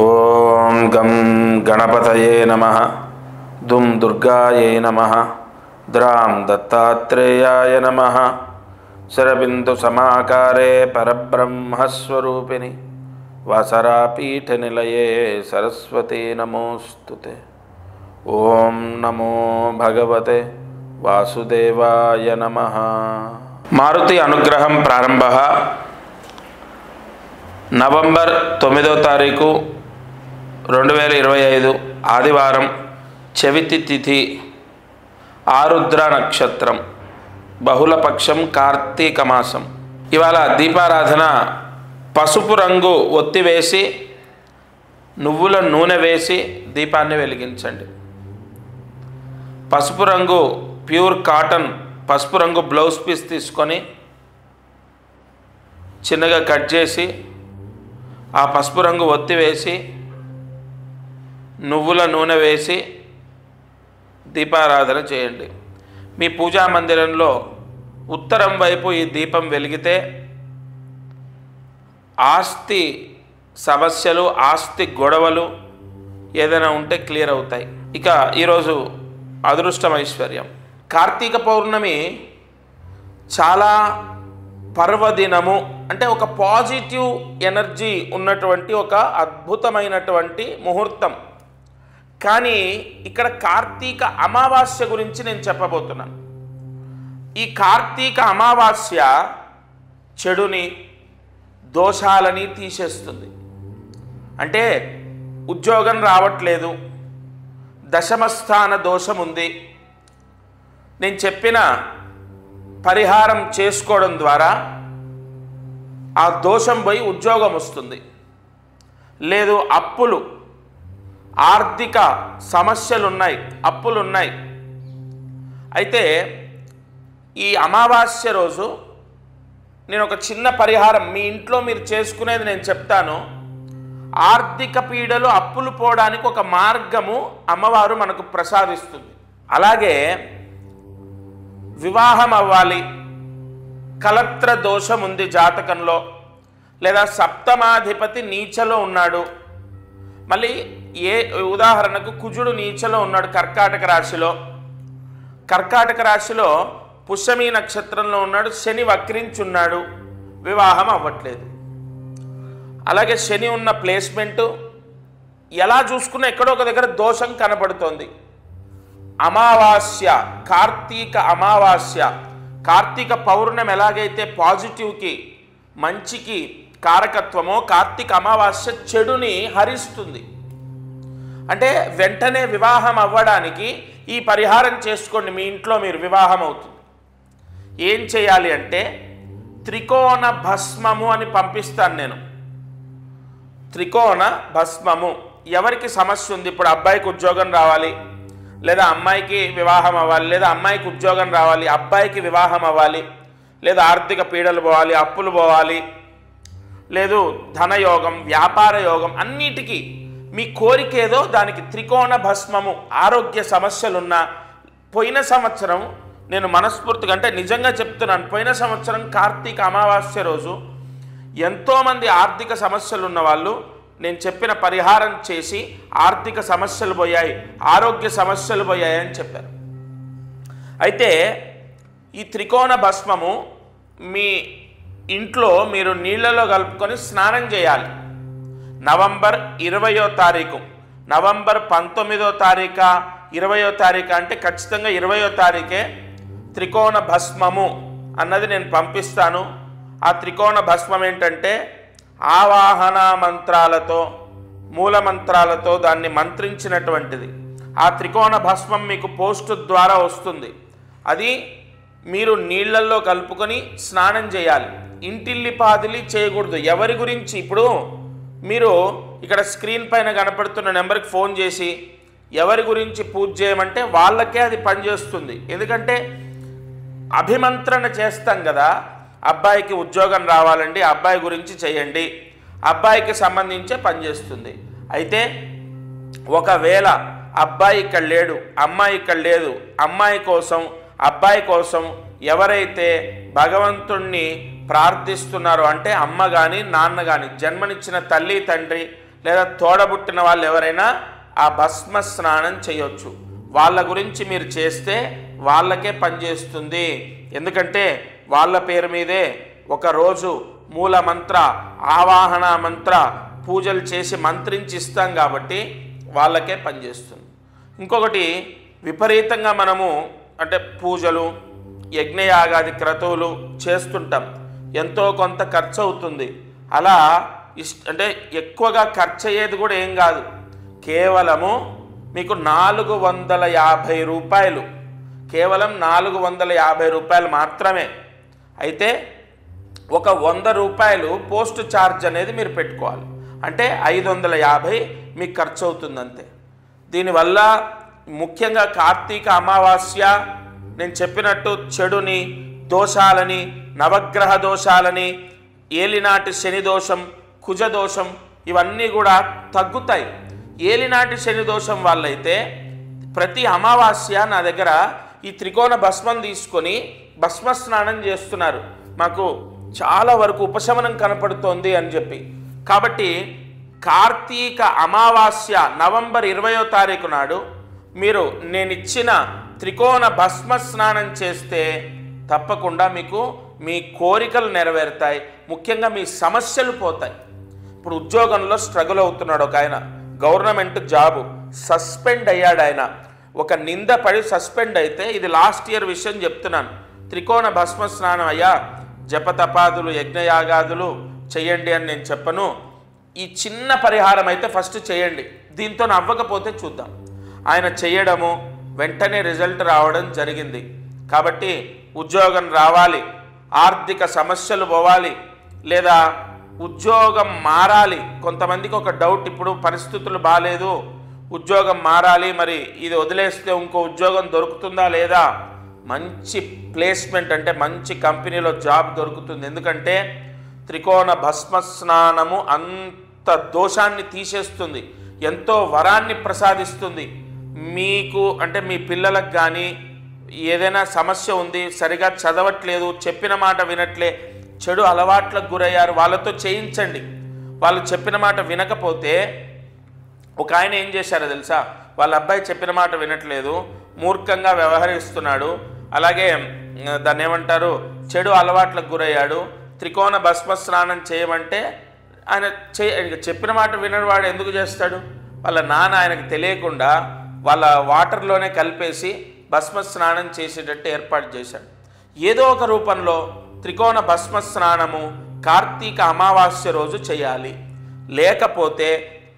ఓం గం గణపతయే నమః దుం దుర్గాయే నమః ద్రాం దత్తాత్రేయాయ నమః శరబిందు సమాకారే పరబ్రహ్మస్వరూపిణి వాసరాపీఠ నిలయే సరస్వతే నమోస్తుతే. ఓం నమో భగవతే వాసుదేవాయ నమః. మారుతి అనుగ్రహం ప్రారంభ నవంబర్ 9వ తారీఖు 2025 ఆదివారం, చవితి తిథి, ఆరుద్ర నక్షత్రం, బహుళపక్షం, కార్తీక మాసం. ఇవాళ దీపారాధన పసుపు రంగు ఒత్తి వేసి నువ్వుల నూనె వేసి దీపాన్ని వెలిగించండి. పసుపు రంగు ప్యూర్ కాటన్ పసుపు రంగు బ్లౌజ్ పీస్ తీసుకొని చిన్నగా కట్ చేసి ఆ పసుపు రంగు ఒత్తి వేసి నువ్వుల నూనె వేసి దీపారాధన చేయండి. మీ పూజా మందిరంలో ఉత్తరం వైపు ఈ దీపం వెలిగితే ఆస్తి సమస్యలు, ఆస్తి గొడవలు ఏదైనా ఉంటే క్లియర్ అవుతాయి. ఇక ఈరోజు అదృష్టం, ఐశ్వర్యం. కార్తీక పౌర్ణమి చాలా పర్వదినము, అంటే ఒక పాజిటివ్ ఎనర్జీ ఉన్నటువంటి ఒక అద్భుతమైనటువంటి ముహూర్తం. కానీ ఇక్కడ కార్తీక అమావాస్య గురించి నేను చెప్పబోతున్నాను. ఈ కార్తీక అమావాస్య చెడుని, దోషాలని తీసేస్తుంది. అంటే ఉద్యోగం రావట్లేదు, దశమస్థాన దోషం ఉంది, నేను చెప్పిన పరిహారం చేసుకోవడం ద్వారా ఆ దోషం పోయి ఉద్యోగం వస్తుంది. లేదు, అప్పులు, ఆర్థిక సమస్యలు ఉన్నాయి, అప్పులు ఉన్నాయి. అయితే ఈ అమావాస్య రోజు నేను ఒక చిన్న పరిహారం మీ ఇంట్లో మీరు చేసుకునేది నేను చెప్తాను. ఆర్థిక పీడలు, అప్పులు పోవడానికి ఒక మార్గము అమ్మవారు మనకు ప్రసాదిస్తుంది. అలాగే వివాహం అవ్వాలి, కలత్ర దోషం ఉంది జాతకంలో, లేదా సప్తమాధిపతి నీచలో ఉన్నాడు, మళ్ళీ ఉదాహరణకు కుజుడు నీచలో ఉన్నాడు కర్కాటక రాశిలో, కర్కాటక రాశిలో పుష్యమి నక్షత్రంలో ఉన్నాడు, శని వక్రించున్నాడు, వివాహం అవ్వట్లేదు. అలాగే శని ఉన్న ప్లేస్మెంటు ఎలా చూసుకున్నా ఎక్కడో ఒక దగ్గర దోషం కనబడుతోంది. అమావాస్య, కార్తీక అమావాస్య, కార్తీక పౌర్ణమి ఎలాగైతే పాజిటివ్కి, మంచికి కారకత్వమో, కార్తీక అమావాస్య చెడుని హరిస్తుంది. అంటే వెంటనే వివాహం అవ్వడానికి ఈ పరిహారం చేసుకోండి. మీ ఇంట్లో మీరు వివాహం అవుతుంది. ఏం చేయాలి అంటే త్రికోణ భస్మము అని పంపిస్తాను నేను. త్రికోణ భస్మము. ఎవరికి సమస్య ఉంది, ఇప్పుడు అబ్బాయికి ఉద్యోగం రావాలి, లేదా అమ్మాయికి వివాహం అవ్వాలి, లేదా అమ్మాయికి ఉద్యోగం రావాలి, అబ్బాయికి వివాహం అవ్వాలి, లేదా ఆర్థిక పీడలు పోవాలి, అప్పులు పోవాలి, లేదు ధనయోగం, వ్యాపార యోగం, అన్నిటికీ మీ కోరిక ఏదో దానికి త్రికోణ భస్మము. ఆరోగ్య సమస్యలున్నా, పోయిన సంవత్సరం నేను మనస్ఫూర్తిగా, అంటే నిజంగా చెప్తున్నాను, పోయిన సంవత్సరం కార్తీక అమావాస్య రోజు ఎంతోమంది ఆర్థిక సమస్యలు ఉన్న వాళ్ళు నేను చెప్పిన పరిహారం చేసి ఆర్థిక సమస్యలు పోయాయి, ఆరోగ్య సమస్యలు పోయాయి అని చెప్పారు. అయితే ఈ త్రికోణ భస్మము మీ ఇంట్లో మీరు నీళ్ళలో కలుపుకొని స్నానం చేయాలి. నవంబర్ 20వ తారీఖు, నవంబర్ 19వ తారీఖు, 20వ తారీఖు, అంటే ఖచ్చితంగా 20వ తారీఖే త్రికోణ భస్మము అన్నది నేను పంపిస్తాను. ఆ త్రికోణ భస్మం ఏంటంటే ఆవాహన మంత్రాలతో, మూల మంత్రాలతో దాన్ని మంత్రించినటువంటిది. ఆ త్రికోణ భస్మం మీకు పోస్టు ద్వారా వస్తుంది. అది మీరు నీళ్ళల్లో కలుపుకొని స్నానం చేయాలి. ఇంటిల్లిపాదిలి చేయకూడదు. ఎవరి గురించి, ఇప్పుడు మీరు ఇక్కడ స్క్రీన్ పైన కనపడుతున్న నెంబర్కి ఫోన్ చేసి ఎవరి గురించి పూజ చేయమంటే వాళ్ళకే అది పనిచేస్తుంది. ఎందుకంటే అభిమంత్రణ చేస్తాం కదా, అబ్బాయికి ఉద్యోగం రావాలండి, అబ్బాయి గురించి చేయండి, అబ్బాయికి సంబంధించే పనిచేస్తుంది. అయితే ఒకవేళ అబ్బాయి ఇక్కడ లేడు, అమ్మాయి ఇక్కడ లేదు, అమ్మాయి కోసం, అబ్బాయి కోసం ఎవరైతే భగవంతుణ్ణి ప్రార్థిస్తున్నారో, అంటే అమ్మ కానీ నాన్న కానీ, జన్మనిచ్చిన తల్లి తండ్రి లేదా తోడబుట్టిన వాళ్ళు ఎవరైనా ఆ భస్మ స్నానం చేయొచ్చు. వాళ్ళ గురించి మీరు చేస్తే వాళ్ళకే పనిచేస్తుంది. ఎందుకంటే వాళ్ళ పేరు మీదే ఒకరోజు మూల మంత్ర ఆవాహన మంత్ర పూజలు చేసి మంత్రించి ఇస్తాం కాబట్టి వాళ్ళకే పనిచేస్తుంది. ఇంకొకటి, విపరీతంగా మనము అంటే పూజలు యజ్ఞయాగాది క్రతువులు చేస్తుంటాం, ఎంతో కొంత ఖర్చు అవుతుంది. అలా అంటే ఎక్కువగా ఖర్చు అయ్యేది కూడా ఏం కాదు, కేవలము మీకు 450 రూపాయలు, కేవలం 450 రూపాయలు మాత్రమే. అయితే ఒక 100 రూపాయలు పోస్ట్ ఛార్జ్ అనేది మీరు పెట్టుకోవాలి, అంటే 550 మీకు ఖర్చు అవుతుంది అంతే. దీనివల్ల ముఖ్యంగా కార్తీక అమావాస్య నేను చెప్పినట్టు చెడుని, దోషాలని, నవగ్రహ దోషాలని, ఏలినాటి శని దోషం, కుజ దోషం ఇవన్నీ కూడా తగ్గుతాయి. ఏలినాటి శని దోషం వాళ్ళైతే ప్రతి అమావాస్య నా దగ్గర ఈ త్రికోణ భస్మం తీసుకొని భస్మ స్నానం చేస్తున్నారు, మాకు చాలా వరకు ఉపశమనం కనపడుతోంది అని చెప్పి. కాబట్టి కార్తీక అమావాస్య నవంబర్ 20వ తారీఖు నాడు మీరు నేను ఇచ్చిన త్రికోణ భస్మ స్నానం చేస్తే తప్పకుండా మీకు మీ కోరికలు నెరవేరుతాయి, ముఖ్యంగా మీ సమస్యలు పోతాయి. ఇప్పుడు ఉద్యోగంలో స్ట్రగుల్ అవుతున్నాడు ఒక ఆయన, గవర్నమెంట్ జాబు, సస్పెండ్ అయ్యాడు ఆయన. ఒక నింద పడి సస్పెండ్ అయితే, ఇది లాస్ట్ ఇయర్ విషయం చెప్తున్నాను, త్రికోణ భస్మ స్నానం అయ్యా జపతపాదులు యజ్ఞయాగాదులు చేయండి అని నేను చెప్పను, ఈ చిన్న పరిహారం అయితే ఫస్ట్ చేయండి, దీంతో అవ్వకపోతే చూద్దాం. ఆయన చేయడము వెంటనే రిజల్ట్ రావడం జరిగింది. కాబట్టి ఉద్యోగం రావాలి, ఆర్థిక సమస్యలు పోవాలి, లేదా ఉద్యోగం మారాలి. కొంతమందికి ఒక డౌట్, ఇప్పుడు పరిస్థితులు బాగాలేదు, ఉద్యోగం మారాలి, మరి ఇది వదిలేస్తే ఇంకో ఉద్యోగం దొరుకుతుందా లేదా? మంచి ప్లేస్మెంట్ అంటే మంచి కంపెనీలో జాబ్ దొరుకుతుంది. ఎందుకంటే త్రికోణ భస్మ స్నానము అంత దోషాన్ని తీసేస్తుంది, ఎంతో వరాన్ని ప్రసాదిస్తుంది. మీకు అంటే మీ పిల్లలకు కానీ ఏదైనా సమస్య ఉంది, సరిగా చదవట్లేదు, చెప్పిన మాట వినట్లే, చెడు అలవాట్లకు గురయ్యారు, వాళ్ళతో చేయించండి. వాళ్ళు చెప్పిన మాట వినకపోతే, ఒక ఆయన ఏం చేశారో తెలుసా, వాళ్ళ అబ్బాయి చెప్పిన మాట వినట్లేదు, మూర్ఖంగా వ్యవహరిస్తున్నాడు, అలాగే దాన్ని ఏమంటారు చెడు అలవాట్లకు గురయ్యాడు, త్రికోణ భస్మ స్నానం చేయమంటే ఆయన చెప్పిన మాట వినవాడు ఎందుకు చేస్తాడు? వాళ్ళ నాన్న ఆయనకు తెలియకుండా వాళ్ళ వాటర్లోనే కలిపేసి భస్మ స్నానం చేసేటట్టు ఏర్పాటు చేశాడు. ఏదో ఒక రూపంలో త్రికోణ భస్మ స్నానము కార్తీక అమావాస్య రోజు చేయాలి, లేకపోతే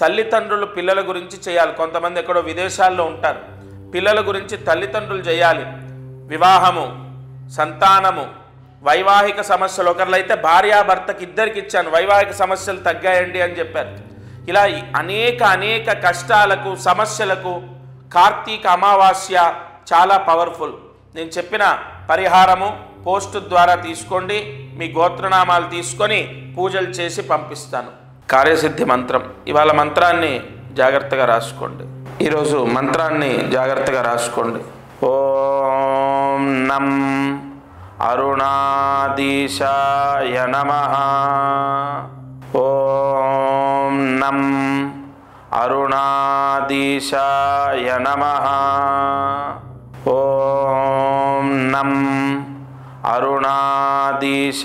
తల్లిదండ్రులు పిల్లల గురించి చేయాలి. కొంతమంది ఎక్కడో విదేశాల్లో ఉంటారు, పిల్లల గురించి తల్లిదండ్రులు చేయాలి. వివాహము, సంతానము, వైవాహిక సమస్యలు, ఒకరిలైతే భార్యాభర్తకి ఇద్దరికి ఇచ్చాను, వైవాహిక సమస్యలు తగ్గాయండి అని చెప్పారు. ఇలా అనేక కష్టాలకు సమస్యలకు కార్తీక అమావాస్య చాలా పవర్ఫుల్. నేను చెప్పిన పరిహారము పోస్ట్ ద్వారా తీసుకోండి, మీ గోత్రనామాలు తీసుకొని పూజలు చేసి పంపిస్తాను. కార్యసిద్ధి మంత్రం, ఇవాళ మంత్రాన్ని జాగ్రత్తగా రాసుకోండి, ఈరోజు మంత్రాన్ని జాగ్రత్తగా రాసుకోండి. ఓం నం అరుణాధీశాయ నమః. ఓం నం అరుణాధీశాయ నమః. ఓం నం అరుణాధీశాయ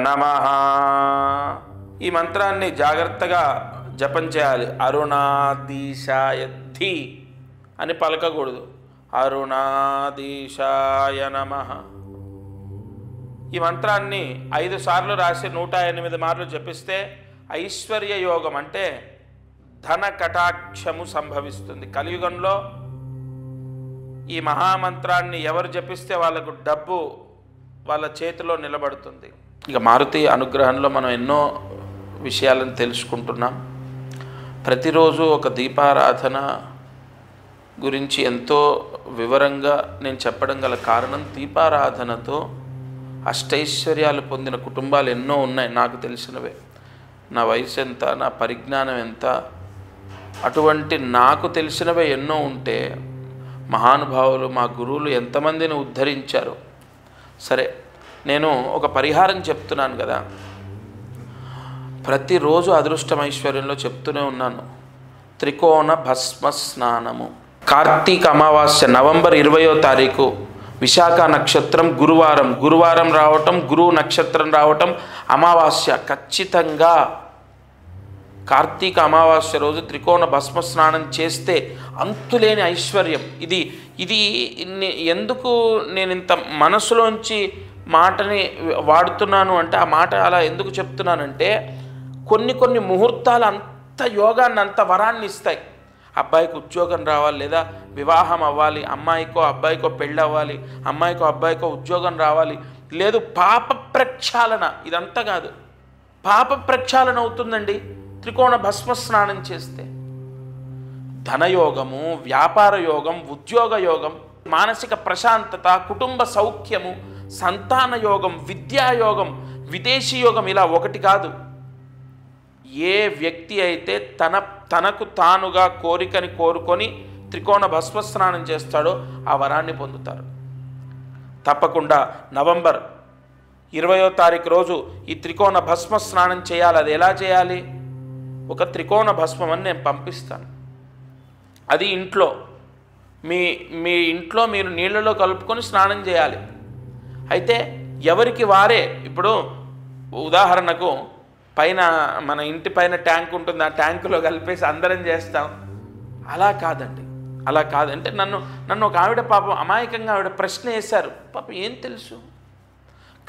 నమః. ఈ మంత్రాన్ని జాగ్రత్తగా జపం చేయాలి. అరుణాధీశాయ ధీ అని పలకకూడదు, అరుణాధీశాయ నమః. ఈ మంత్రాన్ని 5 సార్లు రాసి 108 మార్లు జపిస్తే ఐశ్వర్య యోగం అంటే ధన కటాక్షము సంభవిస్తుంది. కలియుగంలో ఈ మహామంత్రాన్ని ఎవరు జపిస్తే వాళ్ళకు డబ్బు వాళ్ళ చేతిలో నిలబడుతుంది. ఇక మారుతి అనుగ్రహంలో మనం ఎన్నో విషయాలను తెలుసుకుంటున్నాం. ప్రతిరోజు ఒక దీపారాధన గురించి ఎంతో వివరంగా నేను చెప్పడం గల కారణం, దీపారాధనతో అష్టైశ్వర్యాలు పొందిన కుటుంబాలు ఎన్నో ఉన్నాయి నాకు తెలిసినవే. నా వయసు ఎంత, నా పరిజ్ఞానం ఎంత, అటువంటి నాకు తెలిసినవే ఎన్నో ఉంటే మహానుభావులు మా గురువులు ఎంతమందిని ఉద్ధరించారు. సరే, నేను ఒక పరిహారం చెప్తున్నాను కదా, ప్రతిరోజు అదృష్టం ఐశ్వర్యంలో చెప్తూనే ఉన్నాను. త్రికోణ భస్మ స్నానము. కార్తీక అమావాస్య నవంబర్ 20వ తారీఖు విశాఖ నక్షత్రం గురువారం రావటం, గురువు నక్షత్రం రావటం, అమావాస్య ఖచ్చితంగా కార్తీక అమావాస్య రోజు త్రికోణ భస్మ స్నానం చేస్తే అంతులేని ఐశ్వర్యం. ఇది ఎందుకు నేను ఇంత మనసులోంచి మాటని వాడుతున్నాను అంటే, ఆ మాట అలా ఎందుకు చెప్తున్నానంటే, కొన్ని ముహూర్తాలు అంత యోగాన్ని, అంత వరాన్ని ఇస్తాయి. అబ్బాయికి ఉద్యోగం రావాలి, లేదా వివాహం అవ్వాలి, అమ్మాయికో అబ్బాయికో పెళ్ళి అవ్వాలి, అమ్మాయికో అబ్బాయికో ఉద్యోగం రావాలి, లేదు పాప ప్రక్షాళన. ఇదంతా కాదు, పాప ప్రక్షాళన అవుతుందండి త్రికోణ భస్మ స్నానం చేస్తే. ధనయోగము, వ్యాపార యోగం, ఉద్యోగ యోగం, మానసిక ప్రశాంతత, కుటుంబ సౌఖ్యము, సంతాన యోగం, విద్యాయోగం, విదేశీ యోగం, ఇలా ఒకటి కాదు. ఏ వ్యక్తి అయితే తనకు తానుగా కోరికని కోరుకొని త్రికోణ భస్మ స్నానం చేస్తాడో ఆ వరాన్ని పొందుతారు. తప్పకుండా నవంబర్ 20వ తారీఖు రోజు ఈ త్రికోణ భస్మ స్నానం చేయాలి. అది ఎలా చేయాలి? ఒక త్రికోణ భస్మం అని నేను పంపిస్తాను. అది ఇంట్లో మీ ఇంట్లో మీరు నీళ్ళలో కలుపుకొని స్నానం చేయాలి. అయితే ఎవరికి వారే, ఇప్పుడు ఉదాహరణకు పైన మన ఇంటి పైన ట్యాంక్ ఉంటుంది, ఆ ట్యాంకులో కలిపేసి అందరం చేస్తాం. అలా కాదండి, అలా కాదంటే నన్ను ఒక ఆవిడ పాపం అమాయకంగా ఆవిడ ప్రశ్న వేశారు. పాపం ఏం తెలుసు,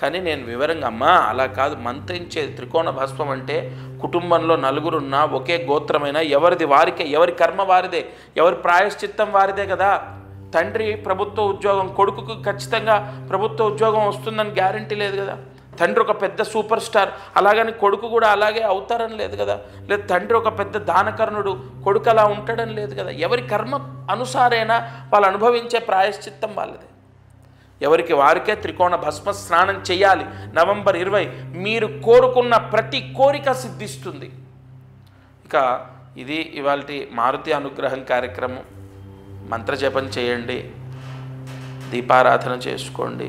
కానీ నేను వివరంగా, అమ్మా అలా కాదు, మంత్రించే త్రికోణ భస్మం అంటే కుటుంబంలో నలుగురున్నా ఒకే గోత్రమైనా ఎవరిది వారికే, ఎవరి కర్మ వారిదే, ఎవరి ప్రాయశ్చిత్తం వారిదే కదా. తండ్రి ప్రభుత్వ ఉద్యోగం, కొడుకుకు ఖచ్చితంగా ప్రభుత్వ ఉద్యోగం వస్తుందని గ్యారంటీ లేదు కదా. తండ్రి ఒక పెద్ద సూపర్ స్టార్, అలాగని కొడుకు కూడా అలాగే అవుతారని లేదు కదా. లేదు తండ్రి ఒక పెద్ద దానకర్ణుడు, కొడుకు అలా ఉంటాడని లేదు కదా. ఎవరి కర్మ అనుసారైనా వాళ్ళు అనుభవించే ప్రాయశ్చిత్తం వాళ్ళదే. ఎవరికి వారికే త్రికోణ భస్మ స్నానం చేయాలి. నవంబర్ 20 మీరు కోరుకున్న ప్రతి కోరిక సిద్ధిస్తుంది. ఇక ఇది ఇవాల్టి మారుతి అనుగ్రహం కార్యక్రమం. మంత్రజపం చేయండి, దీపారాధన చేసుకోండి.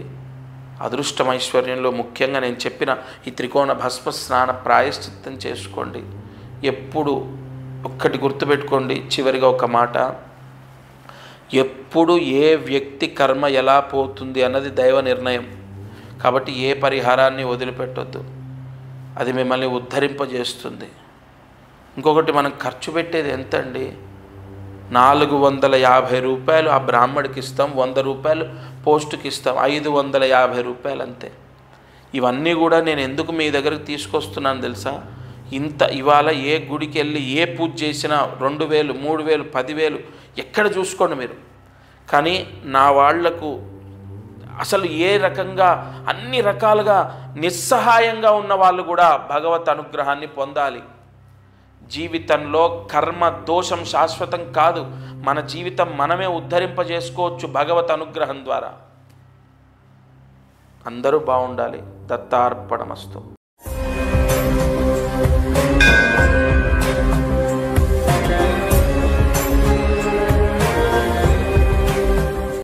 అదృష్టం ఐశ్వర్యంలో ముఖ్యంగా నేను చెప్పిన ఈ త్రికోణ భస్మ స్నాన ప్రాయశ్చిత్తం చేసుకోండి. ఎప్పుడు ఒక్కటి గుర్తుపెట్టుకోండి, చివరిగా ఒక మాట, ఎప్పుడు ఏ వ్యక్తి కర్మ ఎలా పోతుంది అన్నది దైవ నిర్ణయం. కాబట్టి ఏ పరిహారాన్ని వదిలిపెట్టొద్దు, అది మిమ్మల్ని ఉద్ధరింపజేస్తుంది. ఇంకొకటి, మనం ఖర్చు పెట్టేది ఎంత అండి? 450 రూపాయలు ఆ బ్రాహ్మడికి ఇస్తాం, 100 రూపాయలు పోస్టుకి ఇస్తాం, 550 రూపాయలు అంతే. ఇవన్నీ కూడా నేను ఎందుకు మీ దగ్గరకు తీసుకొస్తున్నాను తెలుసా? ఇవాళ ఏ గుడికి వెళ్ళి ఏ పూజ చేసినా 2000, 3000, 10,000 ఎక్కడ చూసుకోండి మీరు. కానీ నా వాళ్లకు అసలు ఏ రకంగా, అన్ని రకాలుగా నిస్సహాయంగా ఉన్న వాళ్ళు కూడా భగవత్ అనుగ్రహాన్ని పొందాలి. జీవితంలో కర్మ దోషం శాశ్వతం కాదు. మన జీవితం మనమే ఉద్ధరింపజేసుకోవచ్చు భగవత్ అనుగ్రహం ద్వారా. అందరూ బాగుండాలి. దత్తార్పణమస్తు.